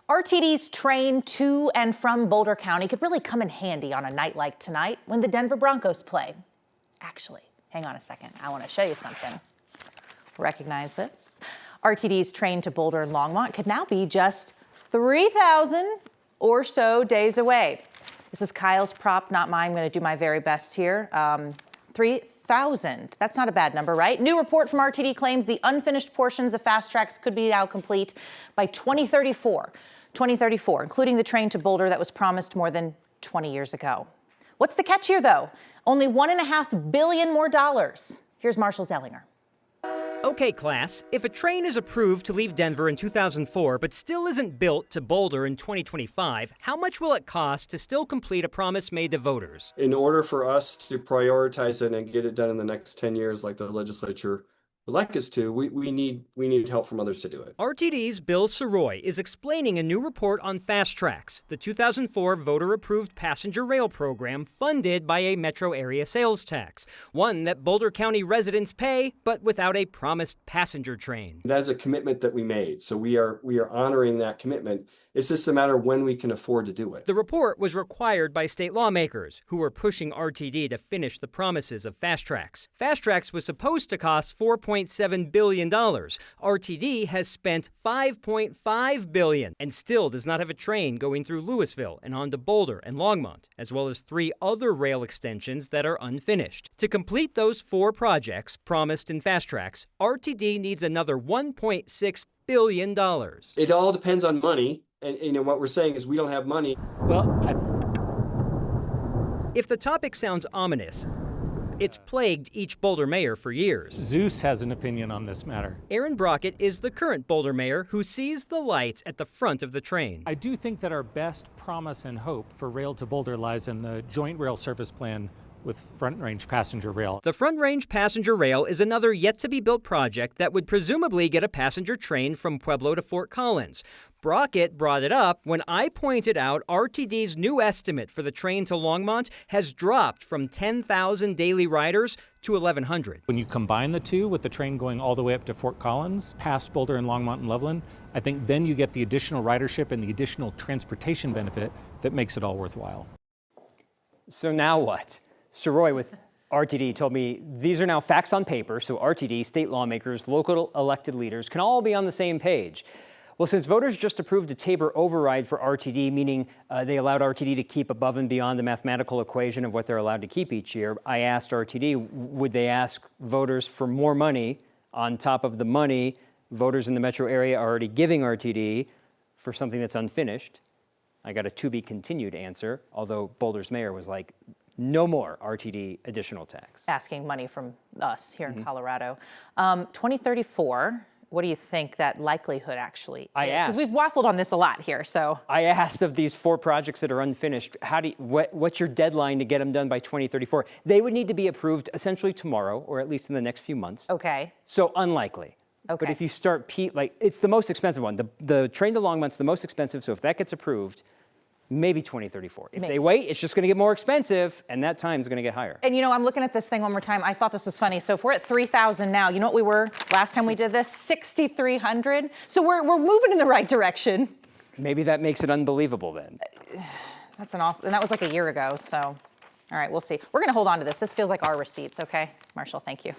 RTD's train to and from Boulder County could really come in handy on a night like tonight when the Denver Broncos play. Actually, hang on a second. I want to show you something. Recognize this? RTD's train to Boulder and Longmont could now be just 3,000 or so days away. This is Kyle's prop, not mine. I'm going to do my very best here. 3,000. That's not a bad number, right? New report from RTD claims the unfinished portions of FasTracks could be now complete by 2034. 2034, including the train to Boulder that was promised more than 20 years ago. What's the catch here, though? Only $1.5 billion more dollars. Here's Marshall Zellinger. Okay, class, if a train is approved to leave Denver in 2004 but still isn't built to Boulder in 2025, how much will it cost to still complete a promise made to voters? In order for us to prioritize it and get it done in the next 10 years like the legislature would like us to, we need help from others to do it. RTD's Bill Soroy is explaining a new report on FasTracks, the 2004 voter-approved passenger rail program funded by a metro area sales tax, one that Boulder County residents pay, but without a promised passenger train. That is a commitment that we made, so we are honoring that commitment. It's just a matter of when we can afford to do it. The report was required by state lawmakers, who were pushing RTD to finish the promises of FasTracks. FasTracks was supposed to cost $4.7 billion. RTD has spent $5.5 billion and still does not have a train going through Louisville and on to Boulder and Longmont, as well as 3 other rail extensions that are unfinished. To complete those 4 projects promised in FasTracks, RTD needs another $1.6 billion. It all depends on money. And what we're saying is we don't have money. Well, if the topic sounds ominous, it's plagued each Boulder mayor for years. Zeus has an opinion on this matter. Aaron Brockett is the current Boulder mayor who sees the lights at the front of the train. I do think that our best promise and hope for rail to Boulder lies in the joint rail service plan with Front Range Passenger Rail. The Front Range Passenger Rail is another yet-to-be-built project that would presumably get a passenger train from Pueblo to Fort Collins. Brockett brought it up when I pointed out RTD's new estimate for the train to Longmont has dropped from 10,000 daily riders to 1,100. When you combine the two with the train going all the way up to Fort Collins, past Boulder and Longmont and Loveland, I think then you get the additional ridership and the additional transportation benefit that makes it all worthwhile. So now what? Soroy with RTD told me these are now facts on paper, so RTD, state lawmakers, local elected leaders can all be on the same page. Well, since voters just approved a Tabor override for RTD, meaning they allowed RTD to keep above and beyond the mathematical equation of what they're allowed to keep each year, I asked RTD, would they ask voters for more money on top of the money voters in the metro area are already giving RTD for something that's unfinished? I got a to be continued answer, although Boulder's mayor was like, no more RTD additional tax. Asking money from us here in Colorado. 2034, what do you think that likelihood actually is? Because we've waffled on this a lot here, so. I asked of these 4 projects that are unfinished, what's your deadline to get them done by 2034? They would need to be approved essentially tomorrow, or at least in the next few months. Okay. So unlikely. Okay. But if you start, it's the most expensive one. The train to Longmont's the most expensive, so if that gets approved, maybe 2034. If they wait, it's just going to get more expensive, and that time is going to get higher. And you know, I'm looking at this thing one more time. I thought this was funny. So if we're at 3,000 now, you know what we were last time we did this? 6,300. So we're moving in the right direction. Maybe that makes it unbelievable then. That's an awful, and that was like a year ago. So, all right, we'll see. We're going to hold on to this. This feels like our receipts. Okay, Marshall, thank you.